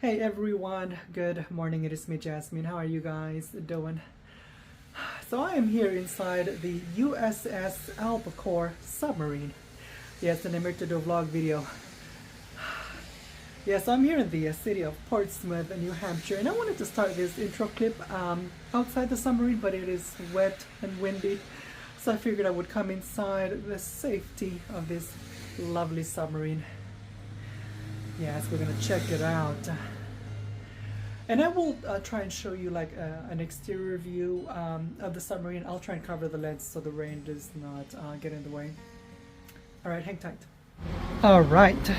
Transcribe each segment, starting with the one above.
Hey everyone, good morning. It is me, Jasmine. How are you guys doing? So I am here inside the USS Albacore submarine. Yes, and I'm here to do a vlog video. Yes, I'm here in the city of Portsmouth, New Hampshire, and I wanted to start this intro clip outside the submarine, but it is wet and windy, so I figured I would come inside the safety of this lovely submarine. Yes, we're gonna check it out. And I will try and show you like an exterior view of the submarine. I'll try and cover the lens so the rain does not get in the way. Alright, hang tight. Alright.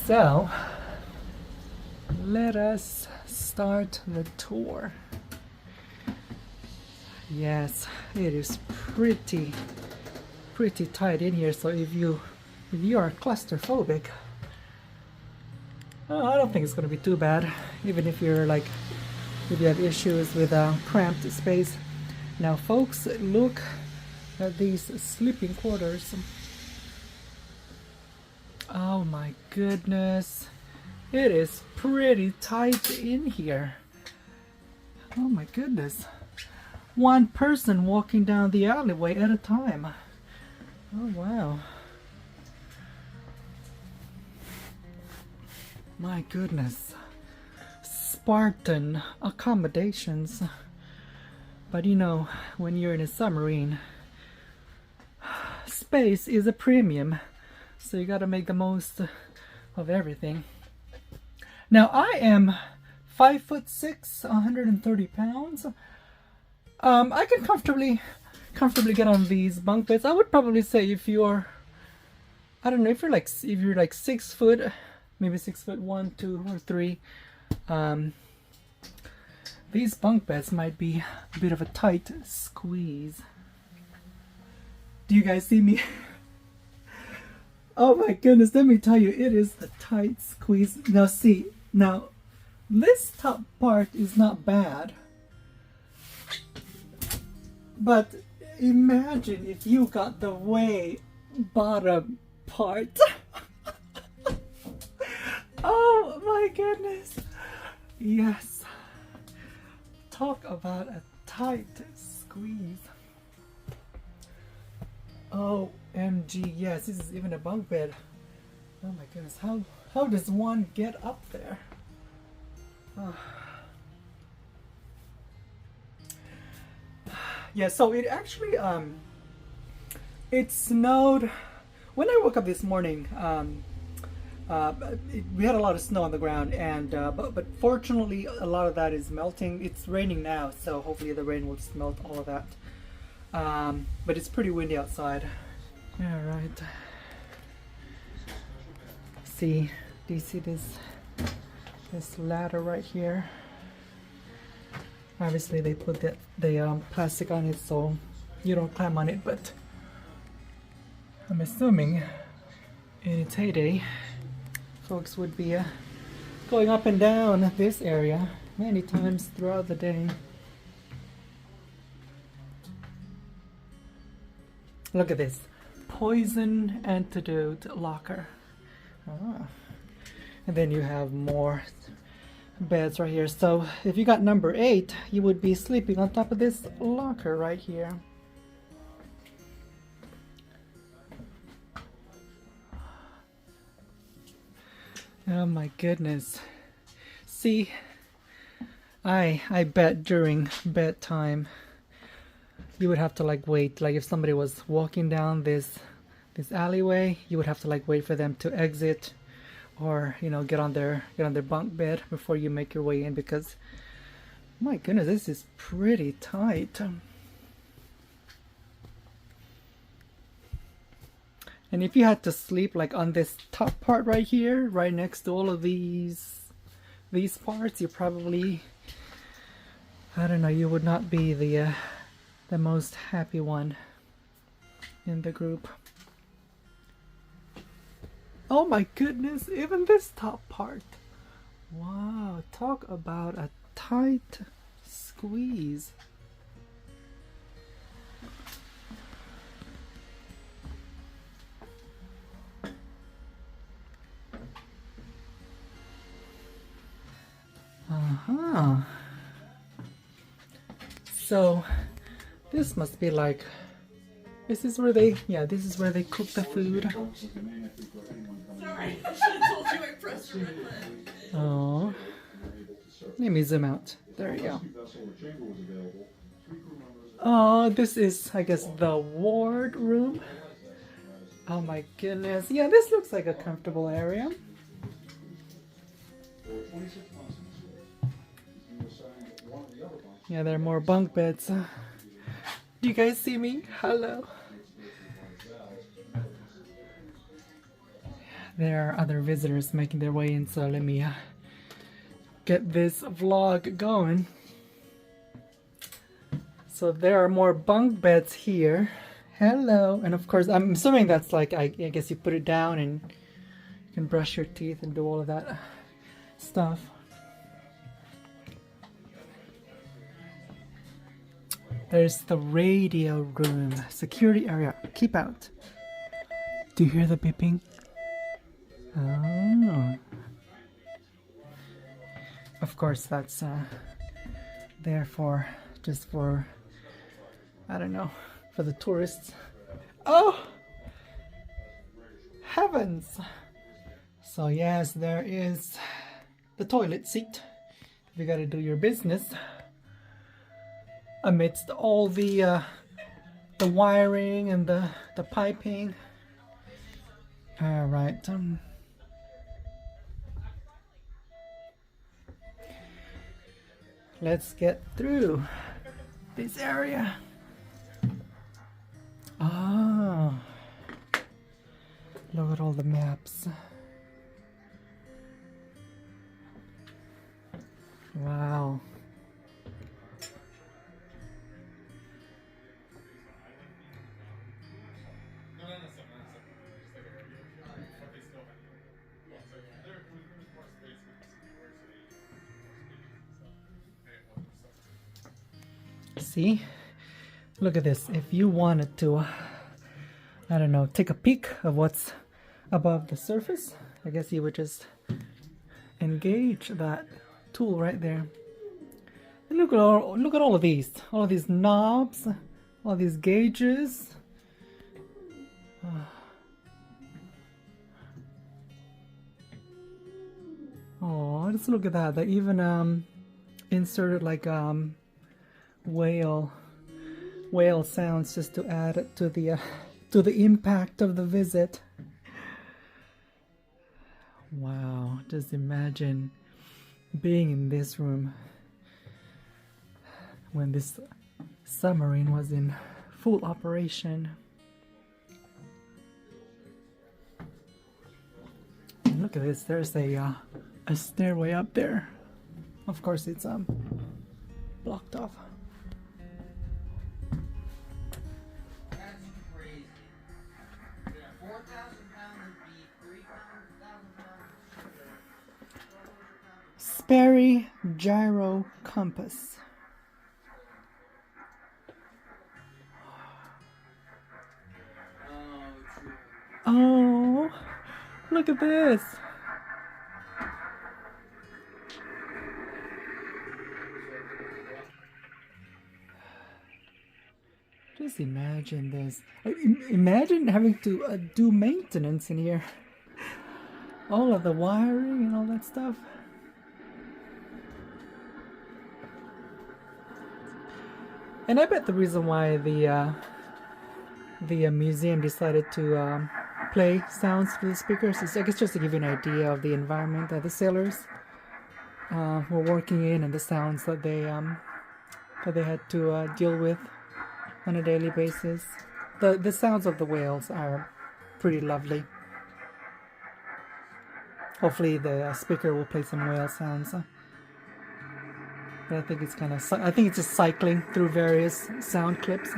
So, let us start the tour. Yes, it is pretty tight in here, so if you are claustrophobic, I don't think it's going to be too bad, even if you're like, if you have issues with cramped space. Now folks, look at these sleeping quarters. Oh my goodness, it is pretty tight in here. Oh my goodness, one person walking down the alleyway at a time. Oh wow. My goodness, Spartan accommodations. But you know, when you're in a submarine, space is a premium, so you gotta make the most of everything. Now I am 5'6", 130 pounds. I can comfortably get on these bunk beds. I would probably say if you're, I don't know, if you're like 6 foot, maybe 6'1", 2 or 3. These bunk beds might be a bit of a tight squeeze. Do you guys see me? Oh my goodness, let me tell you, it is a tight squeeze. Now see, now this top part is not bad. But imagine if you got the way bottom part. Oh my goodness. Yes. Talk about a tight squeeze. OMG, yes, this is even a bunk bed. Oh my goodness, how does one get up there? Yeah, so it actually it snowed when I woke up this morning. We had a lot of snow on the ground, and but fortunately a lot of that is melting. It's raining now, so hopefully the rain will just melt all of that. But it's pretty windy outside. All right. See, do you see this ladder right here? Obviously they put the plastic on it so you don't climb on it, but I'm assuming in its heyday folks would be going up and down this area many times throughout the day. Look at this, poison antidote locker. And then you have more beds right here. So if you got number 8, you would be sleeping on top of this locker right here. Oh my goodness. See, I bet during bedtime you would have to like wait, like if somebody was walking down this alleyway, you would have to like wait for them to exit, or you know, get on their bunk bed before you make your way in, because my goodness, this is pretty tight. And if you had to sleep like on this top part right here, right next to all of these parts, you probably, I don't know, you would not be the most happy one in the group. Oh my goodness, even this top part. Wow, talk about a tight squeeze. Uh-huh. So this must be like, this is where they, yeah, this is where they cook the food. Sorry, I should have told you I pressed the red button. Oh, let me zoom out. There you go. Oh, this is, I guess, the ward room. Oh my goodness. Yeah, this looks like a comfortable area. Yeah, there are more bunk beds. Do you guys see me? Hello. There are other visitors making their way in, so let me get this vlog going. So there are more bunk beds here. Hello. And of course, I'm assuming that's like, I guess you put it down and you can brush your teeth and do all of that stuff. There's the radio room. Security area. Keep out. Do you hear the beeping? Oh. Of course, that's there for, just for, I don't know, for the tourists. Oh! Heavens! So yes, there is the toilet seat. If you gotta do your business. Amidst all the wiring and the piping. All right. Let's get through this area. Oh, look at all the maps. Wow. See? Look at this. If you wanted to, I don't know, take a peek of what's above the surface, I guess you would just engage that tool right there. And look at all of these knobs, all these gauges. Oh, just look at that. They even inserted like whale sounds just to add to the impact of the visit. Wow, just imagine being in this room when this submarine was in full operation. And look at this, there's a stairway up there. Of course it's blocked off. That's crazy. 4,000 pounds would be 3,000 pounds. Sperry gyro compass. Oh, look at this. Just imagine this. Imagine having to do maintenance in here. All of the wiring and all that stuff. And I bet the reason why the museum decided to play sounds through the speakers is, I guess, just to give you an idea of the environment that the sailors were working in and the sounds that they had to deal with on a daily basis. The sounds of the whales are pretty lovely. Hopefully the speaker will play some whale sounds. But I think it's I think it's just cycling through various sound clips.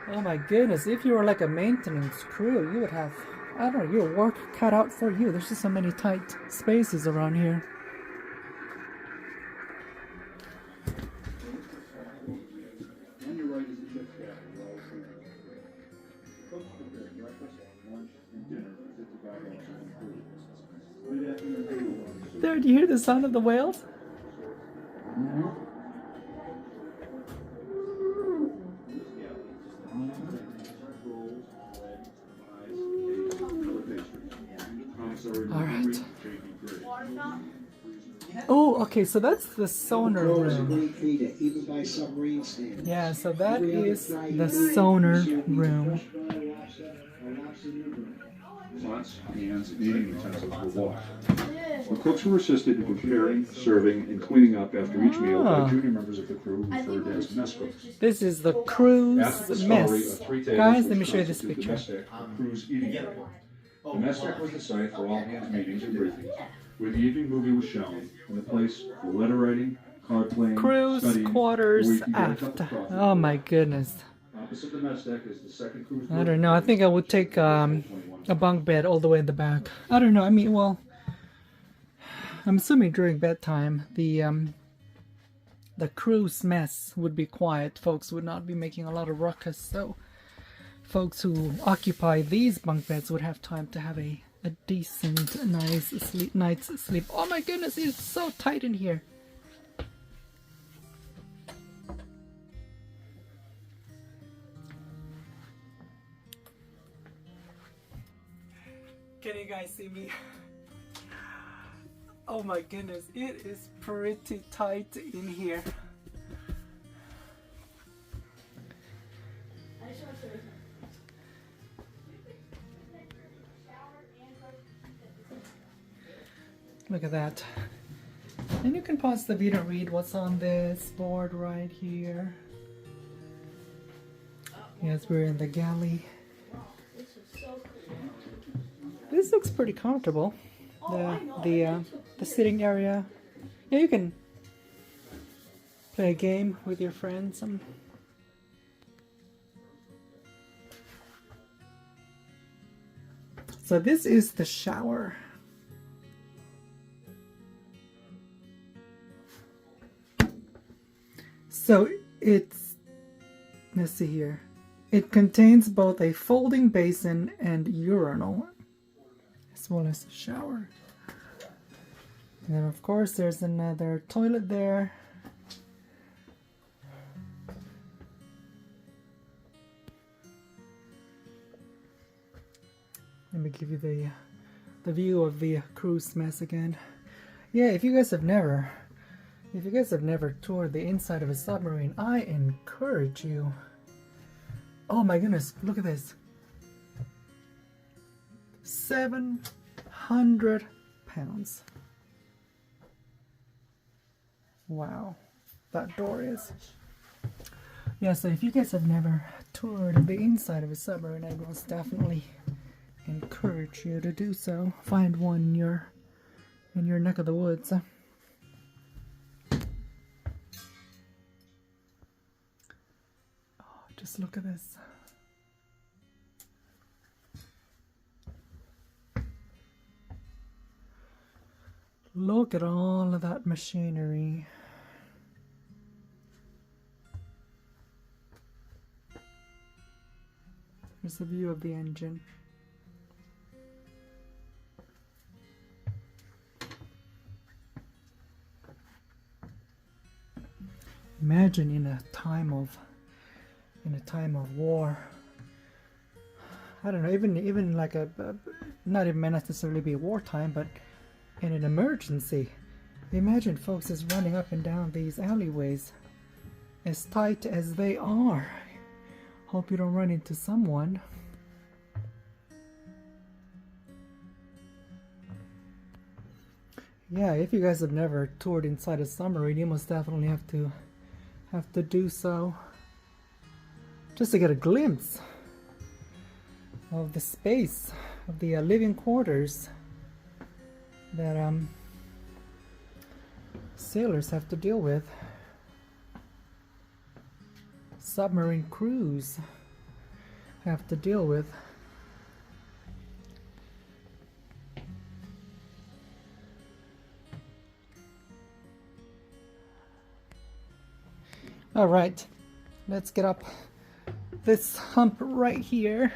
Oh my goodness, if you were like a maintenance crew, you would have, I don't know, your work cut out for you. There's just so many tight spaces around here. On your right is the ship's cabin, well cleared. Folks prepare breakfast, lunch, and dinner as if the guide also included. Mid-afternoon table lunch There, do you hear the sound of the whales? All right. Oh, okay, so that's the sonar room. Yeah, so that is the sonar room. Pots, pans, and eating utensils were washed. The cooks were assisted in preparing, serving, and cleaning up after each meal by junior members of the crew referred to as mess cooks. This is the crew's After the mess. story of 3 tables, Guys, which let me show you this constitute the picture. mess deck, the crew's eating area. The mess deck was the site for all hands meetings and briefings, where the evening movie was shown, and the place for letter writing, card playing, Crew's studying, quarters where you could get a cup aft. of coffee. Oh my goodness. Opposite the mess deck is the second crew's I don't know. I think I would take a bunk bed all the way in the back. I don't know. I mean, well, I'm assuming during bedtime the crew's mess would be quiet. Folks would not be making a lot of ruckus. So folks who occupy these bunk beds would have time to have a decent, nice night's sleep. Oh my goodness, it's so tight in here. Can you guys see me? Oh my goodness, it is pretty tight in here. Look at that. And you can pause the video and read what's on this board right here. Yes, we're in the galley. This looks pretty comfortable. The sitting area. Yeah, you can play a game with your friends. So this is the shower. So it's, let's see here. It contains both a folding basin and urinal, as well as a shower. And then of course there's another toilet there. Let me give you the view of the cruise mess again. Yeah, if you guys have never toured the inside of a submarine, I encourage you. Oh my goodness, look at this. 700 pounds. Wow, that door is. Yeah, so if you guys have never toured the inside of a submarine, I most definitely encourage you to do so. Find one in your neck of the woods. Oh, just look at this. Look at all of that machinery. Here's a view of the engine. Imagine in a time of war. I don't know, even like not even necessarily be wartime, but in an emergency. Imagine folks is running up and down these alleyways as tight as they are. Hope you don't run into someone. Yeah, if you guys have never toured inside a submarine, you must definitely have to do so, just to get a glimpse of the space of the living quarters that sailors have to deal with. Submarine crews have to deal with. All right, let's get up this hump right here.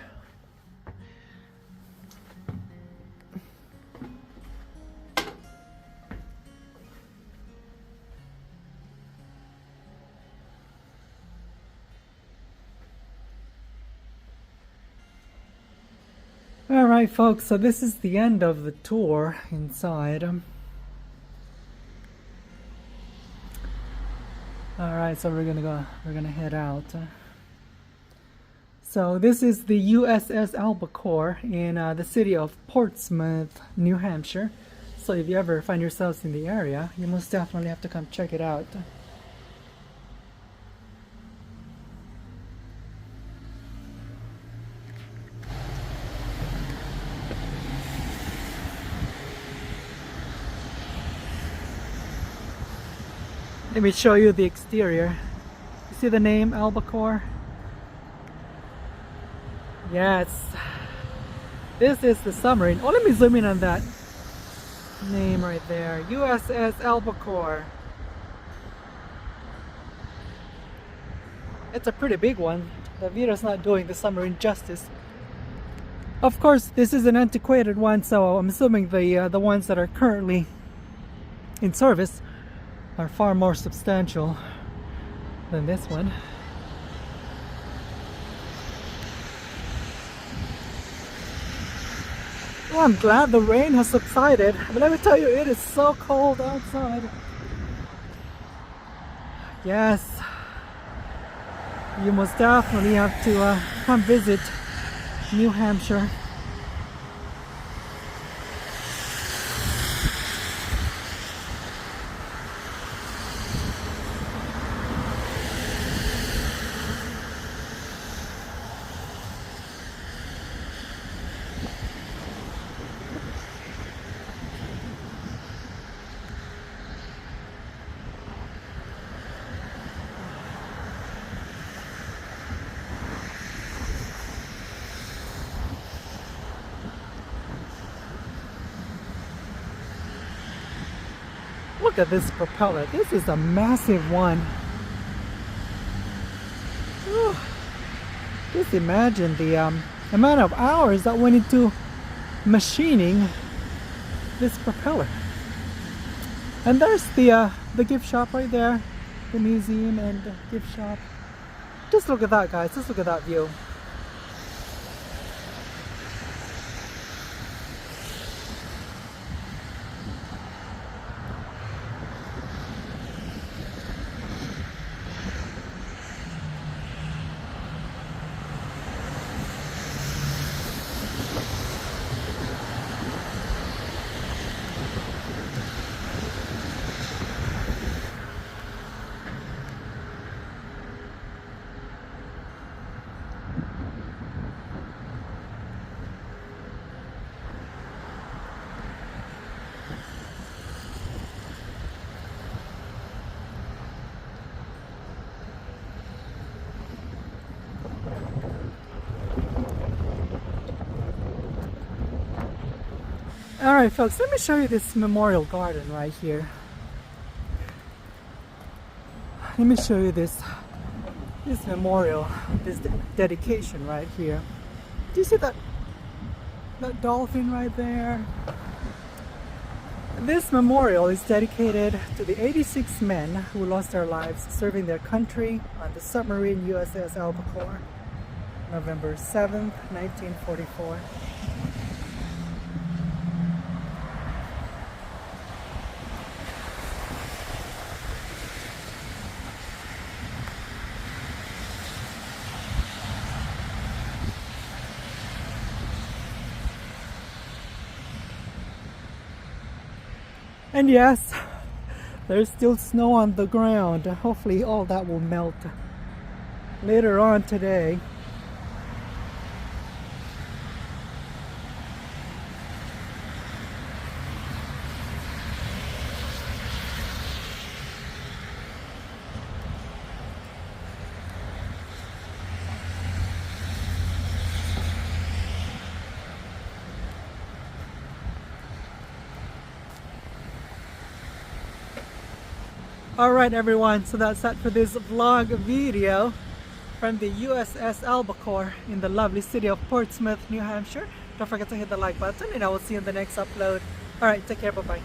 Alright folks, so this is the end of the tour inside. Alright, so we're gonna head out. So this is the USS Albacore in the city of Portsmouth, New Hampshire. So if you ever find yourselves in the area, you most definitely have to come check it out. Let me show you the exterior. You see the name Albacore? Yes. This is the submarine. Oh, let me zoom in on that name right there. USS Albacore. It's a pretty big one. The video's not doing the submarine justice. Of course, this is an antiquated one, so I'm assuming the ones that are currently in service are far more substantial than this one. Well, I'm glad the rain has subsided, but let me tell you, it is so cold outside. Yes, you must definitely have to come visit New Hampshire. Look at this propeller. This is a massive one. Whew. Just imagine the amount of hours that went into machining this propeller. And there's the gift shop right there. The museum and the gift shop. Just look at that, guys. Just look at that view. Alright folks, let me show you this memorial garden right here. Let me show you this memorial, this dedication right here. Do you see that dolphin right there? This memorial is dedicated to the 86 men who lost their lives serving their country on the submarine USS Albacore, November 7th, 1944. And yes, there's still snow on the ground. Hopefully all that will melt later on today. Alright everyone, so that's that for this vlog video from the USS Albacore in the lovely city of Portsmouth, New Hampshire. Don't forget to hit the like button and I will see you in the next upload. Alright, take care, bye bye.